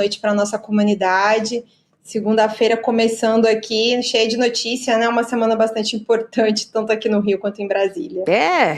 noite para a nossa comunidade. Segunda-feira começando aqui, cheia de notícia, né? Uma semana bastante importante, tanto aqui no Rio quanto em Brasília.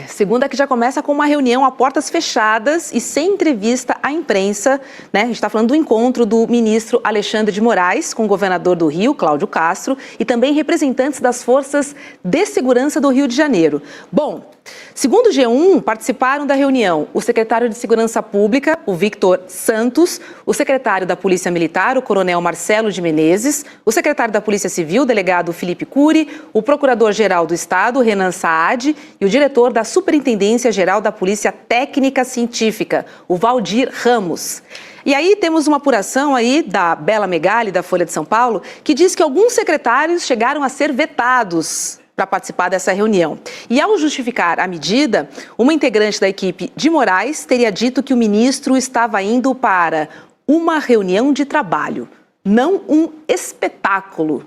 Segunda que já começa com uma reunião a portas fechadas e sem entrevista à imprensa, né? A gente está falando do encontro do ministro Alexandre de Moraes com o governador do Rio, Cláudio Castro, e também representantes das forças de segurança do Rio de Janeiro. Bom, segundo o G1, participaram da reunião o secretário de Segurança Pública, o Victor Santos, o secretário da Polícia Militar, o coronel Marcelo de Menezes, o secretário da Polícia Civil, o delegado Felipe Cury, o procurador-geral do Estado, Renan Saad, e o diretor da Superintendência-Geral da Polícia Técnica Científica, o Valdir Ramos. E aí temos uma apuração aí da Bela Megali, da Folha de São Paulo, que diz que alguns secretários chegaram a ser vetados para participar dessa reunião. E ao justificar a medida, uma integrante da equipe de Moraes teria dito que o ministro estava indo para uma reunião de trabalho, não um espetáculo.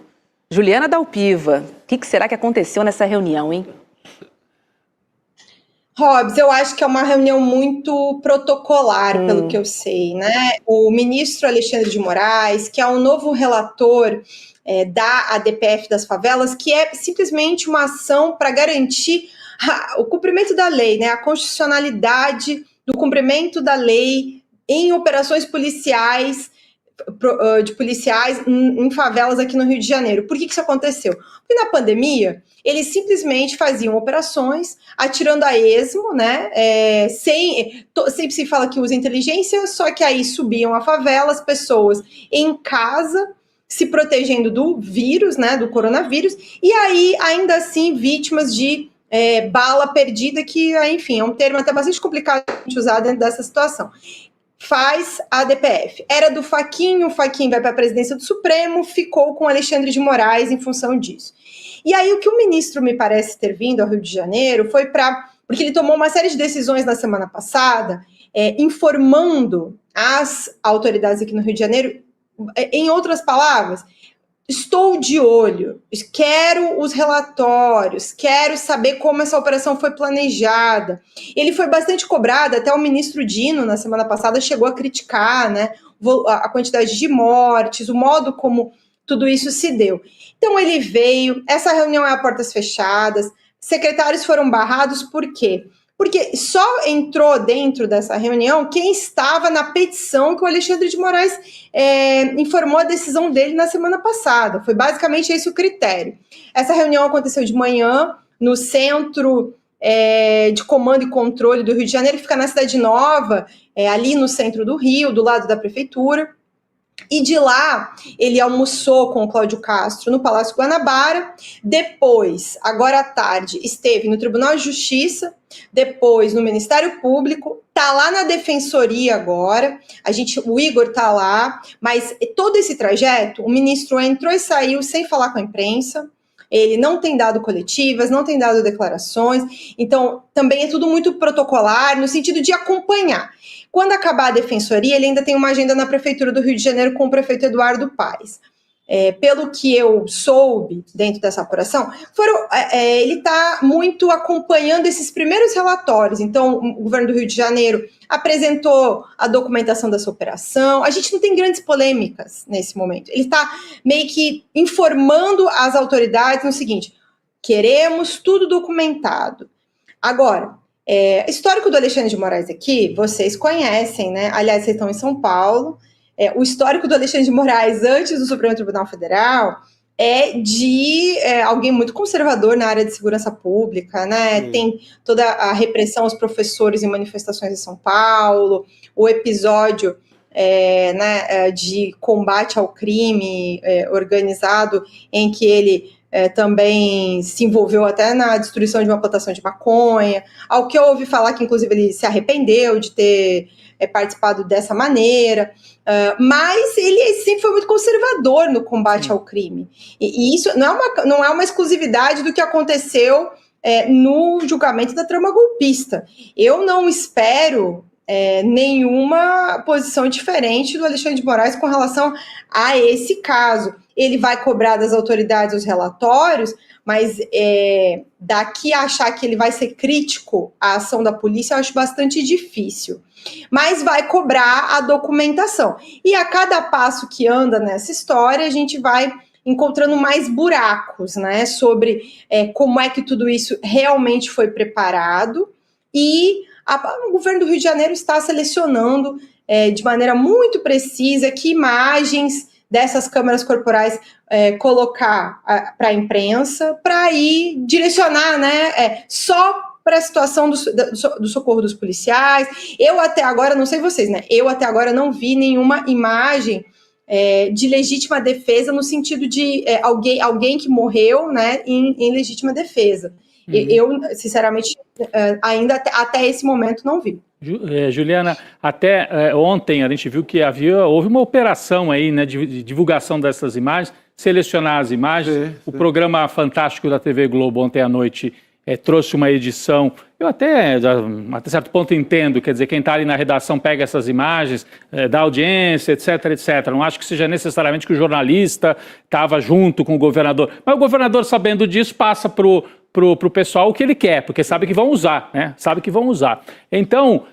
Juliana Dalpiva, o que será que aconteceu nessa reunião, hein? Robs, eu acho que é uma reunião muito protocolar, pelo que eu sei, né? O ministro Alexandre de Moraes, que é o novo relator da ADPF das favelas, que é simplesmente uma ação para garantir o cumprimento da lei, né? A constitucionalidade do cumprimento da lei em operações policiais, de policiais em favelas aqui no Rio de Janeiro. Por que isso aconteceu? Porque na pandemia, eles simplesmente faziam operações atirando a esmo, né? Sempre se fala que usa inteligência, só que aí subiam a favela, as pessoas em casa, se protegendo do vírus, né? Do coronavírus, e aí, ainda assim, vítimas de bala perdida, que, enfim, é um termo até bastante complicado de usar dentro dessa situação. Faz a ADPF. Era do Fachin, o Fachin vai para a presidência do Supremo, ficou com Alexandre de Moraes em função disso. E aí o que o ministro me parece ter vindo ao Rio de Janeiro foi porque ele tomou uma série de decisões na semana passada, informando as autoridades aqui no Rio de Janeiro, em outras palavras, estou de olho, quero os relatórios, quero saber como essa operação foi planejada. Ele foi bastante cobrado, até o ministro Dino, na semana passada, chegou a criticar, né, a quantidade de mortes, o modo como tudo isso se deu. Então ele veio, essa reunião é a portas fechadas, secretários foram barrados, por quê? Porque só entrou dentro dessa reunião quem estava na petição que o Alexandre de Moraes informou a decisão dele na semana passada. Foi basicamente esse o critério. Essa reunião aconteceu de manhã no Centro de Comando e Controle do Rio de Janeiro, que fica na Cidade Nova, ali no centro do Rio, do lado da prefeitura. E de lá, ele almoçou com o Cláudio Castro no Palácio Guanabara. Depois, agora à tarde, esteve no Tribunal de Justiça, depois no Ministério Público, tá lá na Defensoria agora, o Igor tá lá, mas todo esse trajeto, o ministro entrou e saiu sem falar com a imprensa, ele não tem dado coletivas, não tem dado declarações, então também é tudo muito protocolar, no sentido de acompanhar. Quando acabar a defensoria, ele ainda tem uma agenda na Prefeitura do Rio de Janeiro com o prefeito Eduardo Paes. Pelo que eu soube dentro dessa apuração, ele está muito acompanhando esses primeiros relatórios. Então, o governo do Rio de Janeiro apresentou a documentação dessa operação. A gente não tem grandes polêmicas nesse momento. Ele está meio que informando as autoridades no seguinte: queremos tudo documentado. Agora, histórico do Alexandre de Moraes aqui, vocês conhecem, né? Aliás, vocês estão em São Paulo. O histórico do Alexandre de Moraes antes do Supremo Tribunal Federal é de alguém muito conservador na área de segurança pública, né? Tem toda a repressão aos professores em manifestações em São Paulo, o episódio de combate ao crime organizado, em que ele também se envolveu até na destruição de uma plantação de maconha, ao que eu ouvi falar que, inclusive, ele se arrependeu de ter participado dessa maneira, mas ele sempre foi muito conservador no combate ao crime. E isso não é uma exclusividade do que aconteceu no julgamento da trama golpista. Eu não espero nenhuma posição diferente do Alexandre de Moraes com relação a esse caso. ele vai cobrar das autoridades os relatórios, mas daqui a achar que ele vai ser crítico à ação da polícia, eu acho bastante difícil. Mas vai cobrar a documentação. E a cada passo que anda nessa história, a gente vai encontrando mais buracos, né, sobre como é que tudo isso realmente foi preparado, e o governo do Rio de Janeiro está selecionando de maneira muito precisa que imagens dessas câmeras corporais colocar para a imprensa, para ir direcionar, né, só para a situação do socorro dos policiais. Eu até agora, não sei vocês, né, eu até agora não vi nenhuma imagem de legítima defesa, no sentido de alguém que morreu, né, em legítima defesa. Eu, sinceramente, ainda até esse momento não vi. Juliana, até ontem a gente viu que houve uma operação aí, né, de divulgação dessas imagens, selecionar as imagens. O programa Fantástico da TV Globo ontem à noite trouxe uma edição. Eu até certo ponto entendo, quer dizer, quem está ali na redação pega essas imagens, dá audiência, etc, etc. Não acho que seja necessariamente que o jornalista estava junto com o governador. Mas o governador, sabendo disso, passa para o pessoal o que ele quer, porque sabe que vão usar, né? Sabe que vão usar. Então,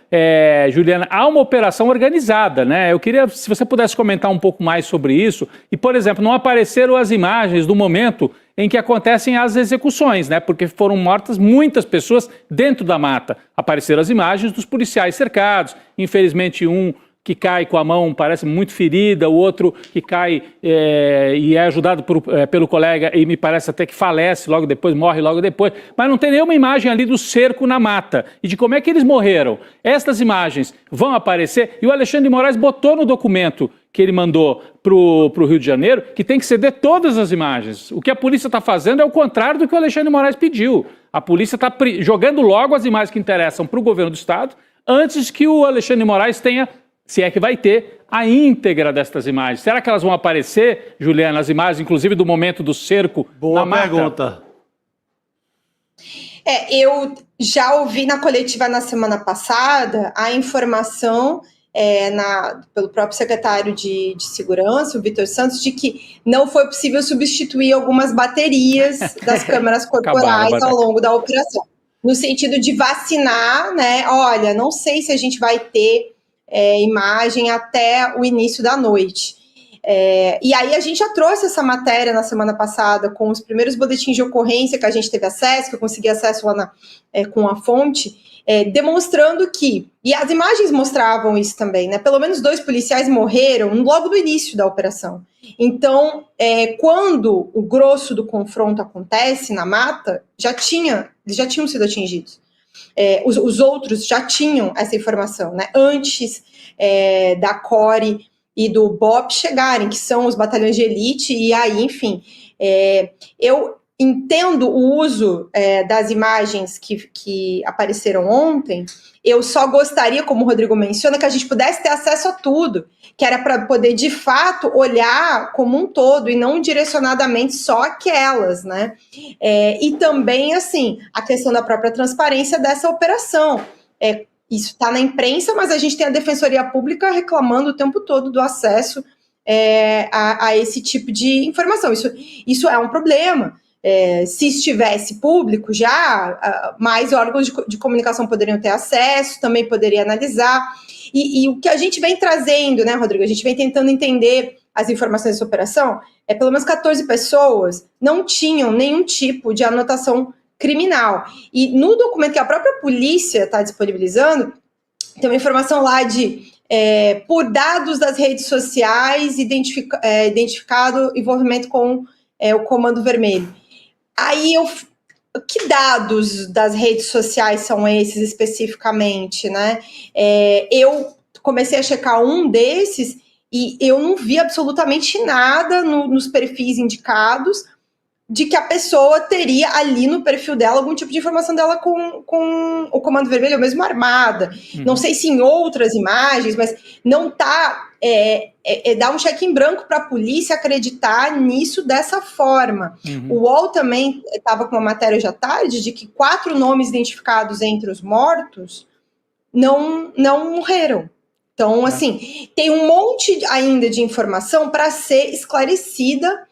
Juliana, há uma operação organizada, né? Eu queria, se você pudesse comentar um pouco mais sobre isso. E, por exemplo, não apareceram as imagens do momento em que acontecem as execuções, né? Porque foram mortas muitas pessoas dentro da mata. Apareceram as imagens dos policiais cercados, infelizmente um que cai com a mão, parece muito ferida, o outro que cai e é ajudado pelo colega e me parece até que falece logo depois, morre logo depois, mas não tem nenhuma imagem ali do cerco na mata e de como é que eles morreram. Estas imagens vão aparecer e o Alexandre de Moraes botou no documento que ele mandou para o Rio de Janeiro que tem que ceder todas as imagens. O que a polícia está fazendo é o contrário do que o Alexandre de Moraes pediu. A polícia está jogando logo as imagens que interessam para o governo do Estado antes que o Alexandre de Moraes tenha, se é que vai ter, a íntegra destas imagens. Será que elas vão aparecer, Juliana, as imagens, inclusive do momento do cerco na mata? Boa pergunta. Eu já ouvi na coletiva na semana passada a informação pelo próprio secretário de Segurança, o Vitor Santos, de que não foi possível substituir algumas baterias das câmeras corporais ao longo da operação. No sentido de vacinar, né? Olha, não sei se a gente vai ter imagem até o início da noite. E aí a gente já trouxe essa matéria na semana passada com os primeiros boletins de ocorrência que a gente teve acesso, que eu consegui acesso lá com a fonte, demonstrando que, e as imagens mostravam isso também, né? Pelo menos 2 policiais morreram logo no início da operação. Então, quando o grosso do confronto acontece na mata, eles já tinham sido atingidos. Os outros já tinham essa informação, né? Antes da CORE e do BOP chegarem, que são os batalhões de elite, e aí, enfim, eu entendo o uso das imagens que apareceram ontem. Eu só gostaria, como o Rodrigo menciona, que a gente pudesse ter acesso a tudo, que era para poder, de fato, olhar como um todo e não direcionadamente só aquelas, né? E também, assim, a questão da própria transparência dessa operação. Isso está na imprensa, mas a gente tem a Defensoria Pública reclamando o tempo todo do acesso a esse tipo de informação. Isso é um problema. Se estivesse público já, mais órgãos de comunicação poderiam ter acesso, também poderia analisar. E o que a gente vem trazendo, né, Rodrigo? A gente vem tentando entender as informações dessa operação. Pelo menos 14 pessoas não tinham nenhum tipo de anotação criminal. E no documento que a própria polícia está disponibilizando, tem uma informação lá de por dados das redes sociais, identificado envolvimento com o Comando Vermelho. Aí que dados das redes sociais são esses especificamente, né? Eu comecei a checar um desses e eu não vi absolutamente nada nos perfis indicados de que a pessoa teria ali no perfil dela algum tipo de informação dela com o Comando Vermelho, ou mesmo armada. Não sei se em outras imagens, mas não tá... dar um cheque em branco para a polícia acreditar nisso dessa forma. O UOL também estava com uma matéria hoje à tarde de que 4 nomes identificados entre os mortos não morreram. Então, assim, tem um monte ainda de informação para ser esclarecida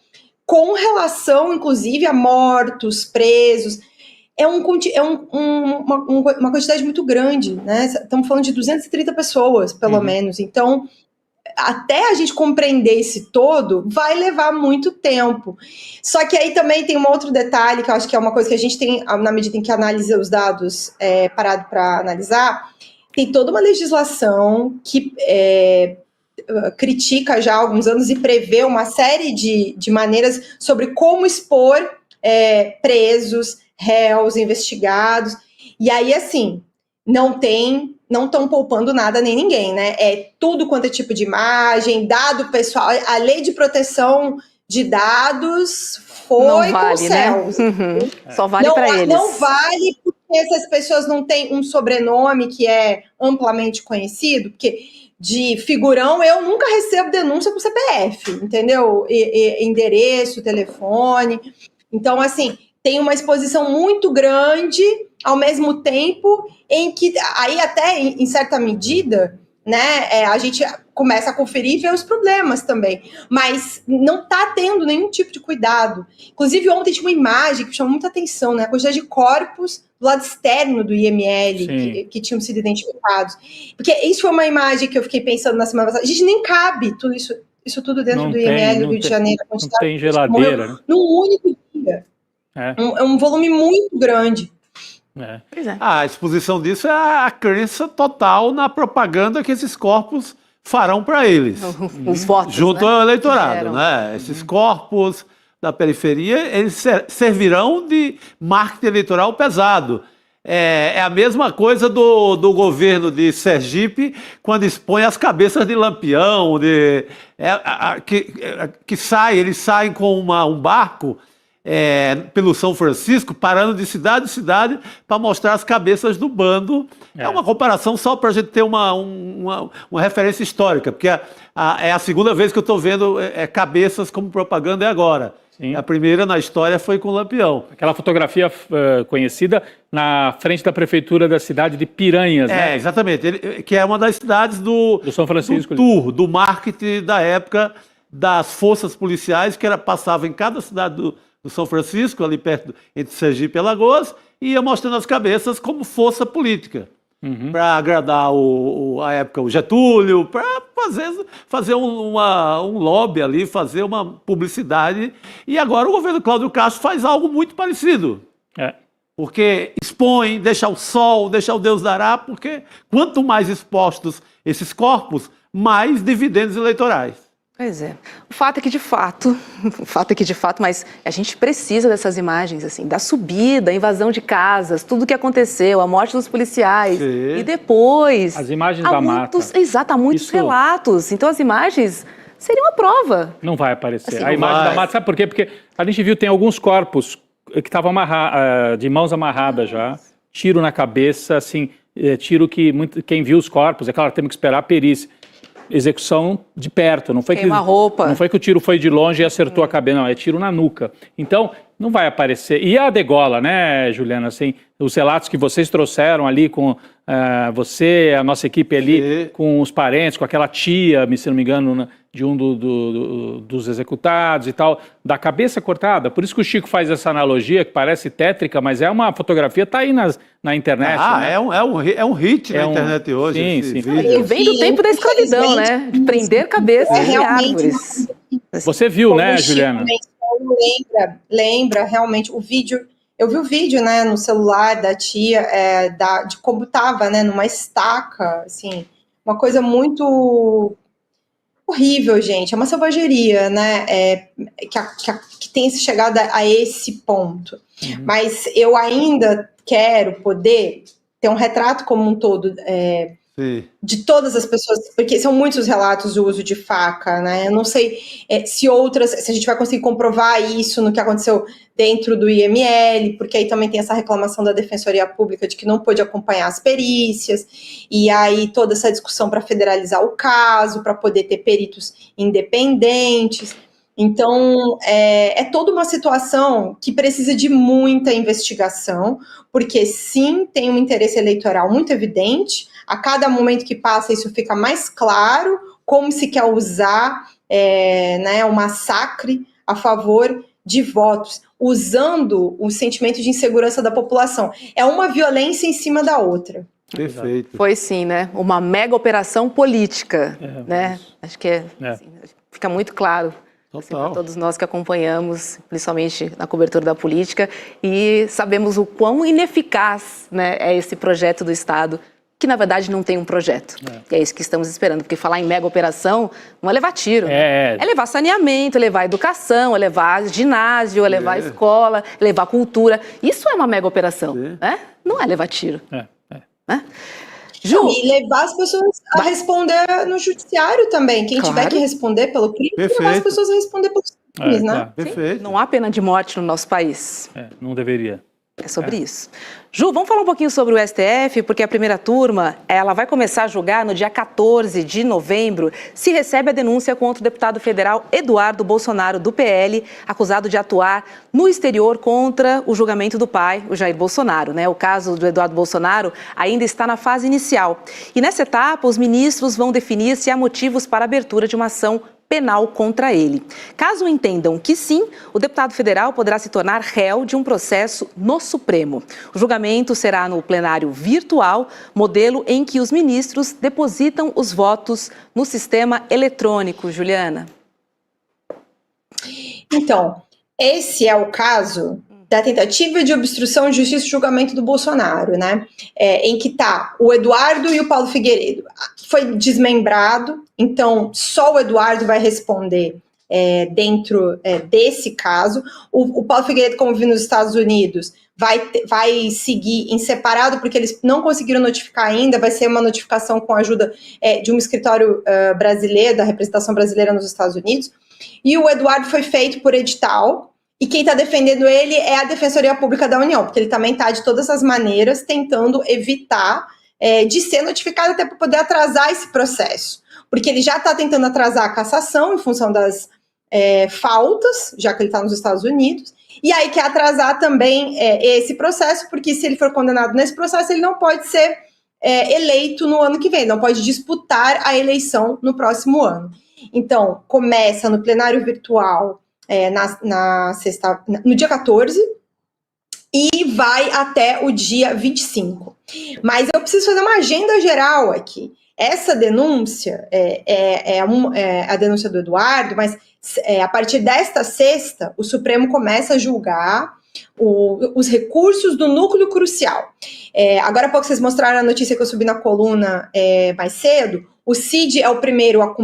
com relação, inclusive, a mortos, presos. É uma quantidade muito grande, né? Estamos falando de 230 pessoas, pelo menos. Então, até a gente compreender esse todo, vai levar muito tempo. Só que aí também tem um outro detalhe, que eu acho que é uma coisa que a gente tem, na medida em que analisa os dados, parado para analisar, tem toda uma legislação que critica já há alguns anos e prevê uma série de maneiras sobre como expor presos, réus, investigados. E aí, assim, não estão poupando nada nem ninguém, né? É tudo quanto é tipo de imagem, dado pessoal. A lei de proteção de dados foi não vale, com os céus. Né? Só vale para eles. Não vale porque essas pessoas não têm um sobrenome que é amplamente conhecido, porque de figurão eu nunca recebo denúncia por CPF, entendeu? Endereço, telefone. Então, assim, tem uma exposição muito grande, ao mesmo tempo em que, aí até em certa medida, né, a gente começa a conferir e ver os problemas também, mas não está tendo nenhum tipo de cuidado. Inclusive, ontem tinha uma imagem que chamou muita atenção, né, a quantidade de corpos do lado externo do IML que tinham sido identificados. Porque isso foi uma imagem que eu fiquei pensando na semana passada. A gente nem cabe tudo isso tudo dentro do IML do Rio de Janeiro. Não tem geladeira, né? Num único dia. É um volume muito grande. Pois é. A exposição disso é a crença total na propaganda que esses corpos farão para eles. Os votos, junto né? ao eleitorado, né? Esses corpos da periferia, eles servirão de marketing eleitoral pesado. É a mesma coisa do governo de Sergipe, quando expõe as cabeças de Lampião, eles saem com um barco pelo São Francisco, parando de cidade em cidade para mostrar as cabeças do bando. É uma comparação só para a gente ter uma referência histórica, porque é a segunda vez que eu estou vendo cabeças como propaganda agora. Sim. A primeira na história foi com o Lampião. Aquela fotografia conhecida na frente da prefeitura da cidade de Piranhas, né? Exatamente. Que é uma das cidades do São Francisco, do marketing da época das forças policiais, que passava em cada cidade do São Francisco, ali perto, entre Sergipe e Alagoas, e ia mostrando as cabeças como força política. Para agradar a época o Getúlio, para fazer um lobby ali, fazer uma publicidade. E agora o governo Cláudio Castro faz algo muito parecido. Porque expõe, deixa o sol, deixa o Deus dará, porque quanto mais expostos esses corpos, mais dividendos eleitorais. Pois é. O fato é que, de fato, mas a gente precisa dessas imagens, assim, da subida, a invasão de casas, tudo o que aconteceu, a morte dos policiais. Sim. E depois... As imagens da mata. Exato, há muitos relatos. Então, as imagens seriam a prova. Não vai aparecer. Assim, a imagem da mata, sabe por quê? Porque a gente viu, tem alguns corpos que estavam de mãos amarradas já, tiro na cabeça, assim, tiro que quem viu os corpos, é claro, temos que esperar a perícia. Execução de perto, não foi não foi que o tiro foi de longe e acertou a cabeça, não, é tiro na nuca. Então, não vai aparecer. E a degola, né, Juliana, assim, os relatos que vocês trouxeram ali com você, a nossa equipe ali, com os parentes, com aquela tia, se não me engano, de um dos executados e tal, da cabeça cortada. Por isso que o Chico faz essa analogia, que parece tétrica, mas é uma fotografia, está aí na internet. Né? É um hit na internet hoje. Sim. E vem do tempo da escravidão, né? De prender cabeças de árvores. Você viu, né, Juliana? Lembra realmente o vídeo. Eu vi o vídeo, né, no celular da tia, de como estava, né, numa estaca, assim, uma coisa muito horrível, gente. É uma selvageria, né, que tem chegado a esse ponto. Mas eu ainda quero poder ter um retrato como um todo de todas as pessoas, porque são muitos os relatos do uso de faca, né? Eu não sei se a gente vai conseguir comprovar isso no que aconteceu dentro do IML, porque aí também tem essa reclamação da Defensoria Pública de que não pôde acompanhar as perícias, e aí toda essa discussão para federalizar o caso, para poder ter peritos independentes. Então, é toda uma situação que precisa de muita investigação, porque sim, tem um interesse eleitoral muito evidente. A cada momento que passa, isso fica mais claro, como se quer usar o massacre a favor de votos, usando o sentimento de insegurança da população. É uma violência em cima da outra. Perfeito. Foi sim, né? Uma mega operação política, né? Acho que assim, fica muito claro assim, para todos nós que acompanhamos, principalmente na cobertura da política, e sabemos o quão ineficaz, né, é esse projeto do Estado, que na verdade não tem um projeto. E é isso que estamos esperando, porque falar em mega operação não é levar tiro, é levar saneamento, é levar educação, é levar ginásio, é levar escola, é levar cultura. Isso é uma mega operação, né? Não é levar tiro. Né? Ju, e levar as pessoas a responder no judiciário também. Quem tiver que responder pelo crime, levar as pessoas a responder pelos crimes, né? Claro. Perfeito. Não há pena de morte no nosso país. Não deveria. É sobre isso. Ju, vamos falar um pouquinho sobre o STF, porque a primeira turma, ela vai começar a julgar no dia 14 de novembro, se recebe a denúncia contra o deputado federal Eduardo Bolsonaro, do PL, acusado de atuar no exterior contra o julgamento do pai, o Jair Bolsonaro, né? O caso do Eduardo Bolsonaro ainda está na fase inicial. E nessa etapa, os ministros vão definir se há motivos para a abertura de uma ação penal contra ele. Caso entendam que sim, o deputado federal poderá se tornar réu de um processo no Supremo. O julgamento será no plenário virtual, modelo em que os ministros depositam os votos no sistema eletrônico. Juliana. Então, esse é o caso da tentativa de obstrução de justiça e julgamento do Bolsonaro, né? Em que tá o Eduardo e o Paulo Figueiredo. Foi desmembrado, então só o Eduardo vai responder dentro desse caso. O Paulo Figueiredo, como vi nos Estados Unidos, vai seguir em separado, porque eles não conseguiram notificar ainda, vai ser uma notificação com a ajuda de um escritório brasileiro, da representação brasileira nos Estados Unidos. E o Eduardo foi feito por edital, e quem está defendendo ele é a Defensoria Pública da União, porque ele também está, de todas as maneiras, tentando evitar de ser notificado, até para poder atrasar esse processo. Porque ele já está tentando atrasar a cassação em função das faltas, já que ele está nos Estados Unidos, e aí quer atrasar também esse processo, porque se ele for condenado nesse processo, ele não pode ser eleito no ano que vem, não pode disputar a eleição no próximo ano. Então, começa no plenário virtual, no dia 14, e vai até o dia 25. Mas eu preciso fazer uma agenda geral aqui. Essa denúncia é a denúncia do Eduardo, mas a partir desta sexta, o Supremo começa a julgar os recursos do núcleo crucial. Agora há pouco vocês mostraram a notícia que eu subi na coluna mais cedo. O Cid é o primeiro a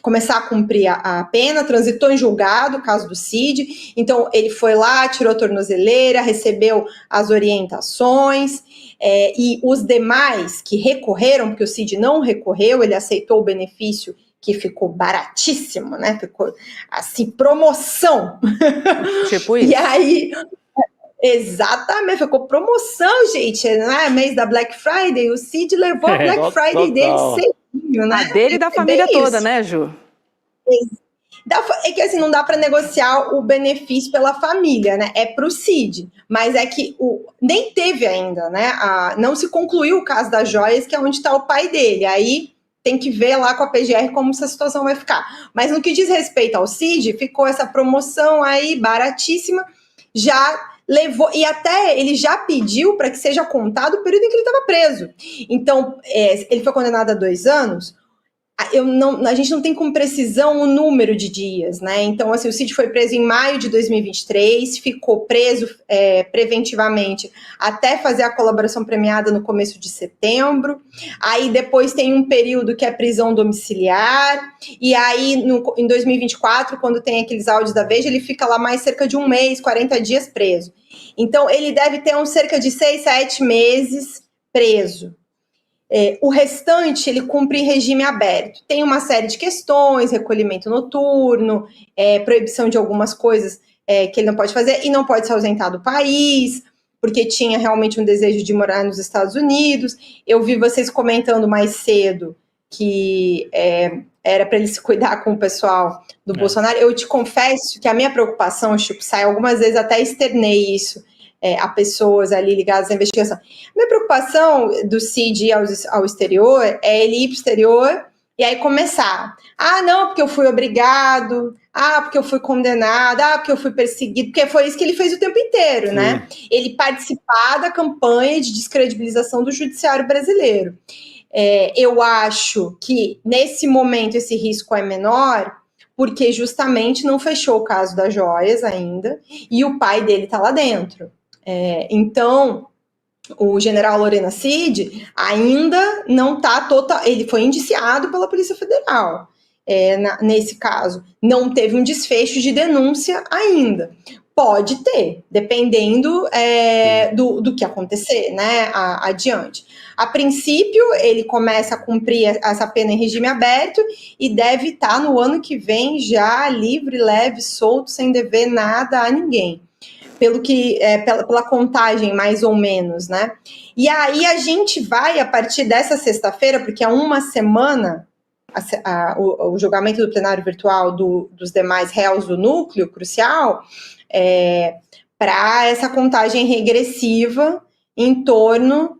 começar a cumprir a pena, transitou em julgado, o caso do Cid, então ele foi lá, tirou a tornozeleira, recebeu as orientações, e os demais que recorreram, porque o Cid não recorreu, ele aceitou o benefício que ficou baratíssimo, né, ficou assim, promoção. Tipo isso. E aí, exatamente, ficou promoção, gente, né, mês da Black Friday, o Cid levou a Black Friday dele cedinho, né? A dele e da família toda, isso, né, Ju? É que assim, não dá para negociar o benefício pela família, né? É para o Cid, mas é que nem teve ainda, né? Não se concluiu o caso das joias, que é onde está o pai dele. Aí tem que ver lá com a PGR como essa situação vai ficar. Mas no que diz respeito ao Cid, ficou essa promoção aí baratíssima, já levou, e até ele já pediu para que seja contado o período em que ele estava preso. Então, ele foi condenado a 2 anos. A gente não tem com precisão o número de dias, né? Então, assim, o Cid foi preso em maio de 2023, ficou preso preventivamente até fazer a colaboração premiada no começo de setembro. Aí depois tem um período que é prisão domiciliar, e aí em 2024, quando tem aqueles áudios da Veja, ele fica lá mais cerca de 1 mês, 40 dias preso. Então, ele deve ter cerca de 6, 7 meses preso. O restante, ele cumpre em regime aberto. Tem uma série de questões, recolhimento noturno, proibição de algumas coisas que ele não pode fazer, e não pode se ausentar do país, porque tinha realmente um desejo de morar nos Estados Unidos. Eu vi vocês comentando mais cedo que era para ele se cuidar com o pessoal do Bolsonaro. Eu te confesso que a minha preocupação, Chico Sá, algumas vezes até externei isso a pessoas ali ligadas à investigação. Minha preocupação do Cid ir ao exterior é ele ir para o exterior E aí começar, não, porque eu fui obrigado, porque eu fui condenado, porque eu fui perseguido, porque foi isso que ele fez o tempo inteiro, né? Ele participar da campanha de descredibilização do judiciário brasileiro. Eu acho que, nesse momento, esse risco é menor, porque justamente não fechou o caso das joias ainda, e o pai dele está lá dentro. Então, o general Lorena Cid ainda não está total. Ele foi indiciado pela Polícia Federal. Nesse caso, não teve um desfecho de denúncia ainda. Pode ter, dependendo do que acontecer, né, adiante. A princípio, ele começa a cumprir essa pena em regime aberto e deve estar no ano que vem já livre, leve, solto, sem dever nada a ninguém. Pela contagem, mais ou menos, né? E aí a gente vai, a partir dessa sexta-feira, porque há uma semana, o julgamento do plenário virtual dos demais réus do núcleo crucial, para essa contagem regressiva em torno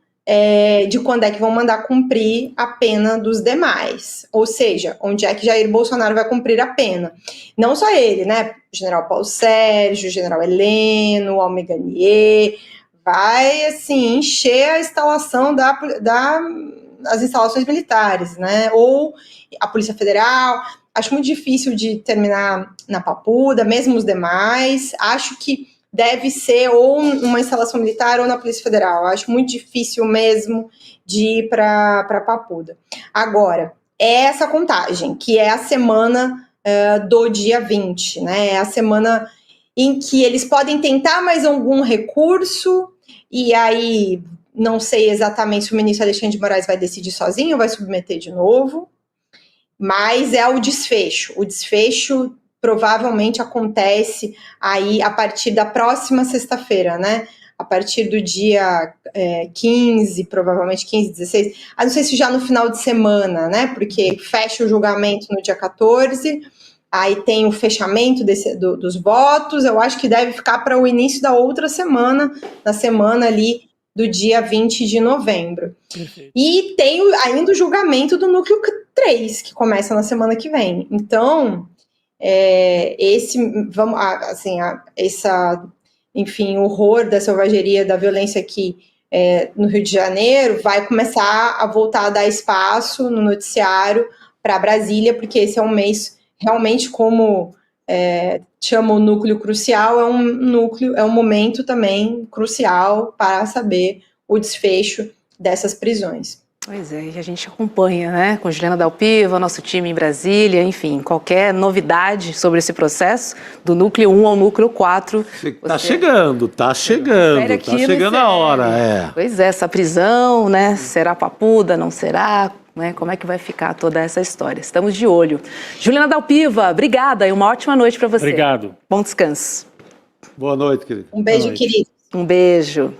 de quando é que vão mandar cumprir a pena dos demais. Ou seja, onde é que Jair Bolsonaro vai cumprir a pena. Não só ele, né? O general Paulo Sérgio, o general Heleno, o Almir Garnier, vai, assim, encher a instalação das instalações militares, né? Ou a Polícia Federal. Acho muito difícil de terminar na Papuda, mesmo os demais. Acho que deve ser ou uma instalação militar ou na Polícia Federal. Acho muito difícil mesmo de ir para Papuda. Agora, essa contagem, que é a semana do dia 20, né? É a semana em que eles podem tentar mais algum recurso, e aí não sei exatamente se o ministro Alexandre de Moraes vai decidir sozinho ou vai submeter de novo, mas é o desfecho. O desfecho provavelmente acontece aí a partir da próxima sexta-feira, né? A partir do dia 15, provavelmente 15, 16. Não sei se já no final de semana, né? Porque fecha o julgamento no dia 14, aí tem o fechamento dos votos. Eu acho que deve ficar para o início da outra semana, na semana ali do dia 20 de novembro. Perfeito. E tem ainda o julgamento do núcleo 3, que começa na semana que vem. Então, enfim, o horror da selvageria, da violência aqui no Rio de Janeiro vai começar a voltar a dar espaço no noticiário para Brasília, porque esse é um mês realmente, como chama o núcleo crucial, é um momento também crucial para saber o desfecho dessas prisões. Pois é, e a gente acompanha, né, com Juliana Dalpiva, nosso time em Brasília, enfim, qualquer novidade sobre esse processo, do núcleo 1 ao núcleo 4. Tá chegando a hora, Pois é, essa prisão, né, será Papuda, não será, né, como é que vai ficar toda essa história? Estamos de olho. Juliana Dalpiva, obrigada e uma ótima noite para você. Obrigado. Bom descanso. Boa noite, querido. Um beijo, querido. Um beijo.